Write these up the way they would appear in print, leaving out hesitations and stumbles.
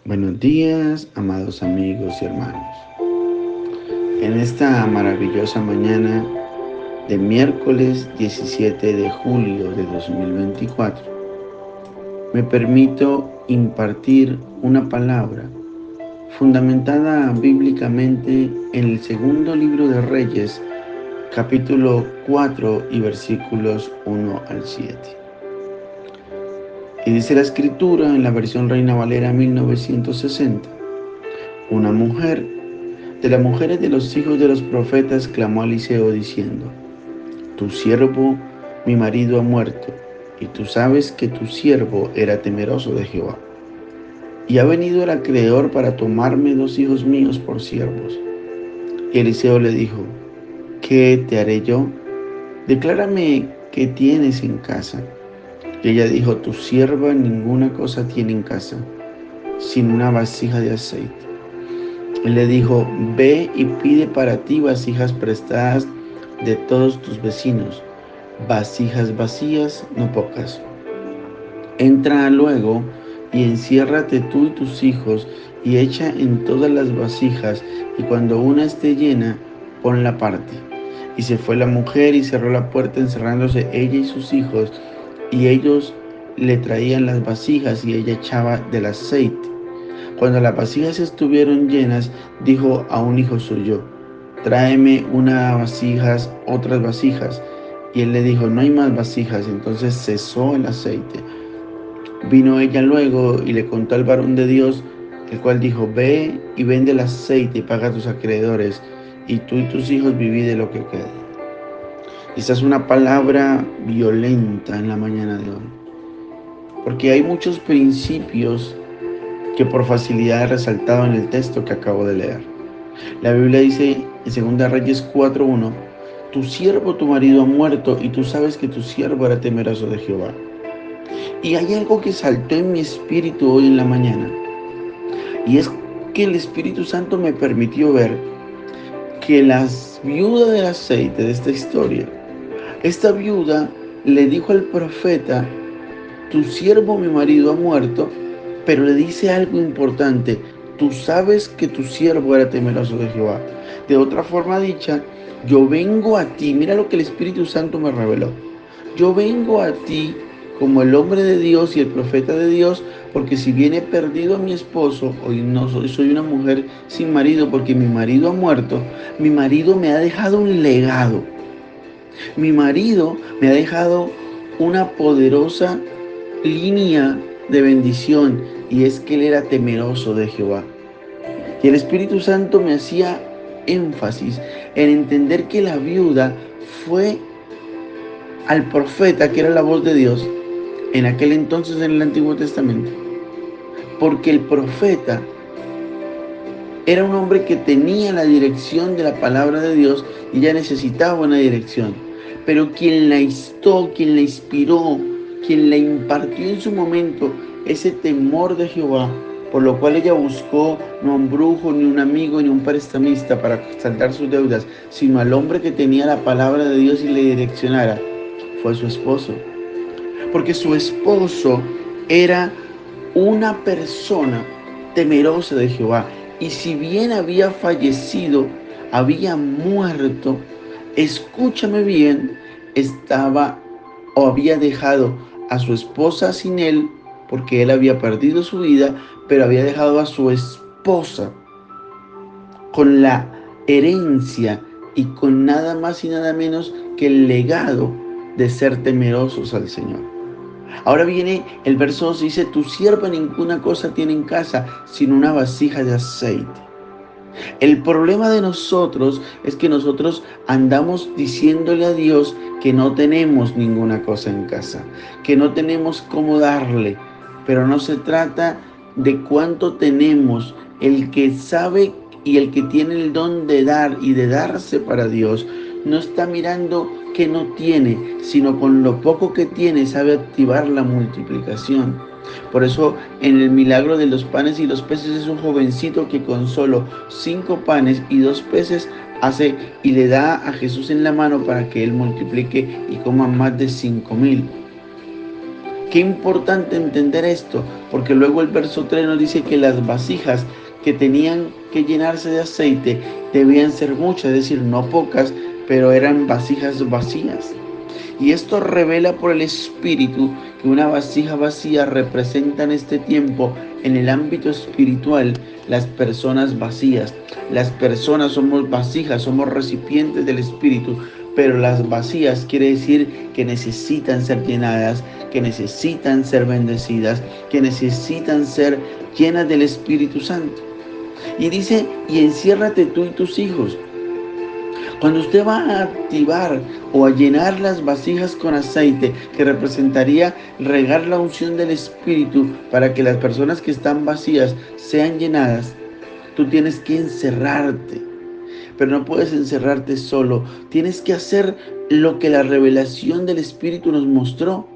Buenos días, amados amigos y hermanos. En esta maravillosa mañana de miércoles 17 de julio de 2024, me permito impartir una palabra fundamentada bíblicamente en el segundo libro de Reyes, capítulo 4 y versículos 1 al 7. Y dice la escritura en la versión Reina Valera 1960: una mujer de las mujeres de los hijos de los profetas clamó a Eliseo diciendo: tu siervo, mi marido, ha muerto, y tú sabes que tu siervo era temeroso de Jehová. Y ha venido el acreedor para tomarme 2 hijos míos por siervos. Y Eliseo le dijo: ¿qué te haré yo? Declárame qué tienes en casa. Y ella dijo: tu sierva ninguna cosa tiene en casa, sino una vasija de aceite. Él le dijo: ve y pide para ti vasijas prestadas de todos tus vecinos, vasijas vacías, no pocas. Entra luego y enciérrate tú y tus hijos y echa en todas las vasijas, y cuando una esté llena, ponla aparte. Y se fue la mujer y cerró la puerta, encerrándose ella y sus hijos, y ellos le traían las vasijas y ella echaba del aceite. Cuando las vasijas estuvieron llenas, dijo a un hijo suyo: tráeme otras vasijas. Y él le dijo: no hay más vasijas. Entonces cesó el aceite. Vino ella luego y le contó al varón de Dios, el cual dijo: ve y vende el aceite y paga a tus acreedores, y tú y tus hijos vivid de lo que quede. Esta es una palabra violenta en la mañana de hoy, porque hay muchos principios que por facilidad he resaltado en el texto que acabo de leer. La Biblia dice en 2 Reyes 4:1: tu siervo, tu marido, ha muerto, y tú sabes que tu siervo era temeroso de Jehová. Y hay algo que saltó en mi espíritu hoy en la mañana, y es que el Espíritu Santo me permitió ver que la viuda del aceite de esta historia, esta viuda le dijo al profeta: tu siervo, mi marido, ha muerto, pero le dice algo importante: tú sabes que tu siervo era temeroso de Jehová. De otra forma dicha, yo vengo a ti, mira lo que el Espíritu Santo me reveló. Yo vengo a ti como el hombre de Dios y el profeta de Dios, porque si bien he perdido a mi esposo, hoy no soy una mujer sin marido porque mi marido ha muerto, mi marido me ha dejado un legado. Mi marido me ha dejado una poderosa línea de bendición, y es que él era temeroso de Jehová. Y el Espíritu Santo me hacía énfasis en entender que la viuda fue al profeta, que era la voz de Dios en aquel entonces en el Antiguo Testamento, porque el profeta era un hombre que tenía la dirección de la palabra de Dios y ella necesitaba una dirección. Pero quien la instó, quien la inspiró, quien le impartió en su momento ese temor de Jehová, por lo cual ella buscó no a un brujo, ni un amigo, ni un prestamista para saldar sus deudas, sino al hombre que tenía la palabra de Dios y le direccionara, fue su esposo. Porque su esposo era una persona temerosa de Jehová. Y si bien había fallecido, había muerto, escúchame bien, estaba o había dejado a su esposa sin él, porque él había perdido su vida, pero había dejado a su esposa con la herencia y con nada más y nada menos que el legado de ser temerosos al Señor. Ahora viene el verso 2, dice: tu sierva ninguna cosa tiene en casa, sino una vasija de aceite. El problema de nosotros es que nosotros andamos diciéndole a Dios que no tenemos ninguna cosa en casa, que no tenemos cómo darle, pero no se trata de cuánto tenemos. El que sabe y el que tiene el don de dar y de darse para Dios, no está mirando que no tiene, sino con lo poco que tiene sabe activar la multiplicación. Por eso en el milagro de los panes y los peces es un jovencito que con solo 5 panes y 2 peces hace y le da a Jesús en la mano para que él multiplique y coma más de 5,000. Qué importante entender esto, porque luego el verso 3 nos dice que las vasijas que tenían que llenarse de aceite debían ser muchas, es decir, no pocas, pero eran vasijas vacías. Y esto revela por el Espíritu que una vasija vacía representa en este tiempo, en el ámbito espiritual, las personas vacías. Las personas somos vasijas, somos recipientes del Espíritu, pero las vacías quiere decir que necesitan ser llenadas, que necesitan ser bendecidas, que necesitan ser llenas del Espíritu Santo. Y dice, y enciérrate tú y tus hijos. Cuando usted va a activar o a llenar las vasijas con aceite, que representaría regar la unción del Espíritu para que las personas que están vacías sean llenadas, tú tienes que encerrarte. Pero no puedes encerrarte solo, tienes que hacer lo que la revelación del Espíritu nos mostró.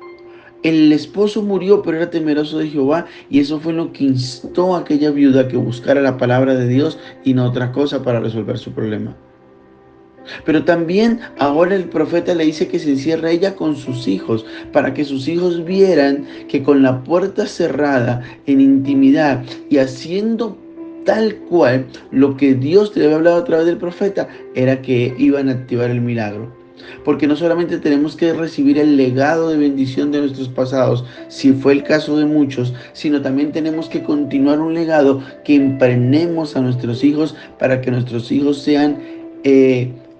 El esposo murió, pero era temeroso de Jehová, y eso fue lo que instó a aquella viuda que buscara la palabra de Dios y no otra cosa para resolver su problema. Pero también ahora el profeta le dice que se encierre ella con sus hijos, para que sus hijos vieran que con la puerta cerrada, en intimidad y haciendo tal cual lo que Dios te había hablado a través del profeta, era que iban a activar el milagro. Porque no solamente tenemos que recibir el legado de bendición de nuestros pasados, si fue el caso de muchos, sino también tenemos que continuar un legado que impregnemos a nuestros hijos para que nuestros hijos sean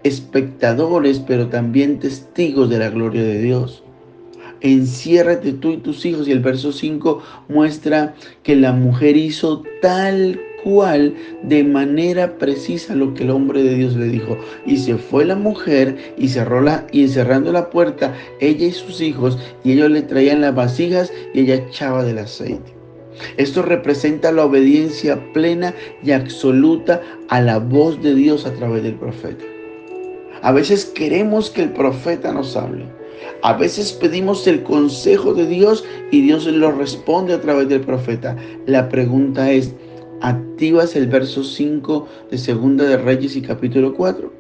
espectadores, pero también testigos de la gloria de Dios. Enciérrate tú y tus hijos. Y el verso 5 muestra que la mujer hizo tal cual, de manera precisa, lo que el hombre de Dios le dijo. Y se fue la mujer y cerrando la puerta, ella y sus hijos, y ellos le traían las vasijas y ella echaba del aceite. Esto representa la obediencia plena y absoluta a la voz de Dios a través del profeta. A veces queremos que el profeta nos hable. A veces pedimos el consejo de Dios y Dios lo responde a través del profeta. La pregunta es, ¿activas el verso 5 de Segunda de Reyes y capítulo 4?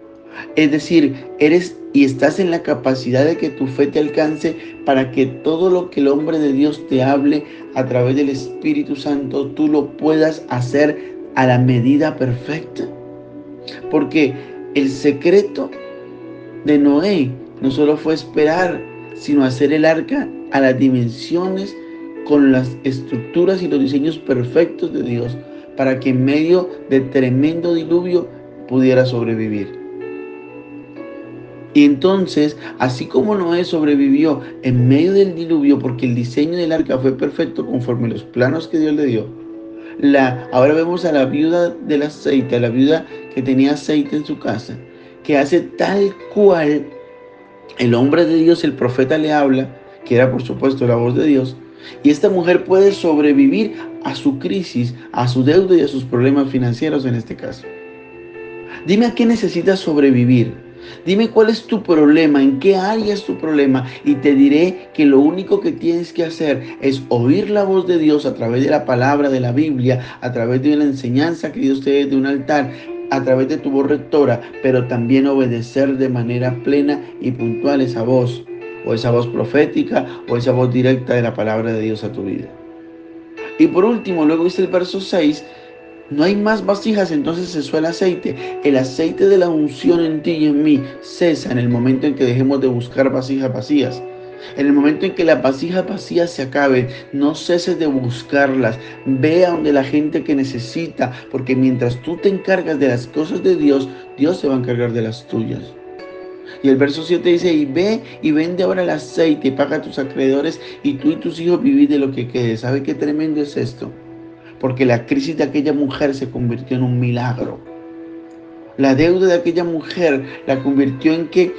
Es decir, estás en la capacidad de que tu fe te alcance para que todo lo que el hombre de Dios te hable a través del Espíritu Santo, tú lo puedas hacer a la medida perfecta. Porque el secreto de Noé no solo fue esperar, sino hacer el arca a las dimensiones, con las estructuras y los diseños perfectos de Dios, para que en medio de tremendo diluvio pudiera sobrevivir. Y entonces, así como Noé sobrevivió en medio del diluvio, porque el diseño del arca fue perfecto conforme los planos que Dios le dio, ahora vemos a la viuda del aceite, a la viuda que tenía aceite en su casa, que hace tal cual el hombre de Dios, el profeta, le habla, que era por supuesto la voz de Dios, y esta mujer puede sobrevivir a su crisis, a su deuda y a sus problemas financieros en este caso. Dime a qué necesitas sobrevivir. Dime cuál es tu problema, en qué área es tu problema, y te diré que lo único que tienes que hacer es oír la voz de Dios a través de la palabra de la Biblia, a través de una enseñanza que Dios te dé de un altar, a través de tu voz rectora, pero también obedecer de manera plena y puntual esa voz, o esa voz profética, o esa voz directa de la palabra de Dios a tu vida. Y por último, luego dice el verso 6, no hay más vasijas, entonces cesó el aceite. El aceite de la unción en ti y en mí cesa en el momento en que dejemos de buscar vasijas vacías. En el momento en que las vasijas vacías se acaben, no ceses de buscarlas. Ve a donde la gente que necesita, porque mientras tú te encargas de las cosas de Dios, Dios se va a encargar de las tuyas. Y el verso 7 dice, y ve y vende ahora el aceite y paga a tus acreedores, y tú y tus hijos vivid de lo que quede. ¿Sabe qué tremendo es esto? Porque la crisis de aquella mujer se convirtió en un milagro. La deuda de aquella mujer la convirtió en que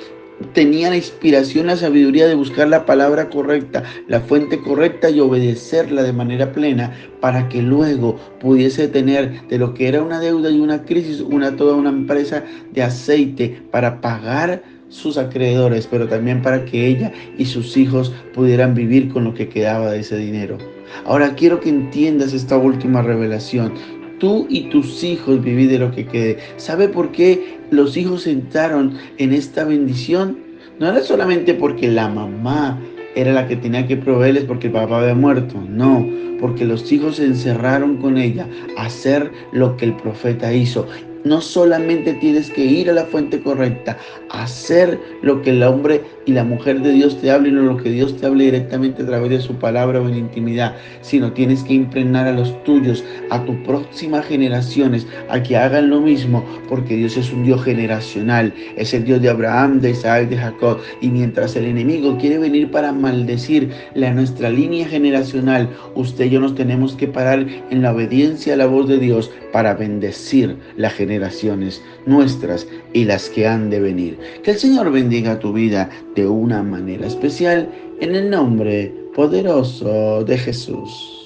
tenía la inspiración, la sabiduría de buscar la palabra correcta, la fuente correcta y obedecerla de manera plena para que luego pudiese tener de lo que era una deuda y una crisis, toda una empresa de aceite para pagar sus acreedores, pero también para que ella y sus hijos pudieran vivir con lo que quedaba de ese dinero. Ahora quiero que entiendas esta última revelación. Tú y tus hijos vivid de lo que quede. ¿Sabe por qué los hijos entraron en esta bendición? No era solamente porque la mamá era la que tenía que proveerles porque el papá había muerto. No, porque los hijos se encerraron con ella a hacer lo que el profeta hizo. No solamente tienes que ir a la fuente correcta, hacer lo que el hombre y la mujer de Dios te hablen o lo que Dios te hable directamente a través de su palabra o en intimidad, sino tienes que impregnar a los tuyos, a tus próximas generaciones, a que hagan lo mismo, porque Dios es un Dios generacional, es el Dios de Abraham, de Isaac, de Jacob. Y mientras el enemigo quiere venir para maldecirle a nuestra línea generacional, usted y yo nos tenemos que parar en la obediencia a la voz de Dios para bendecir las generaciones nuestras y las que han de venir. Que el Señor bendiga tu vida de una manera especial en el nombre poderoso de Jesús.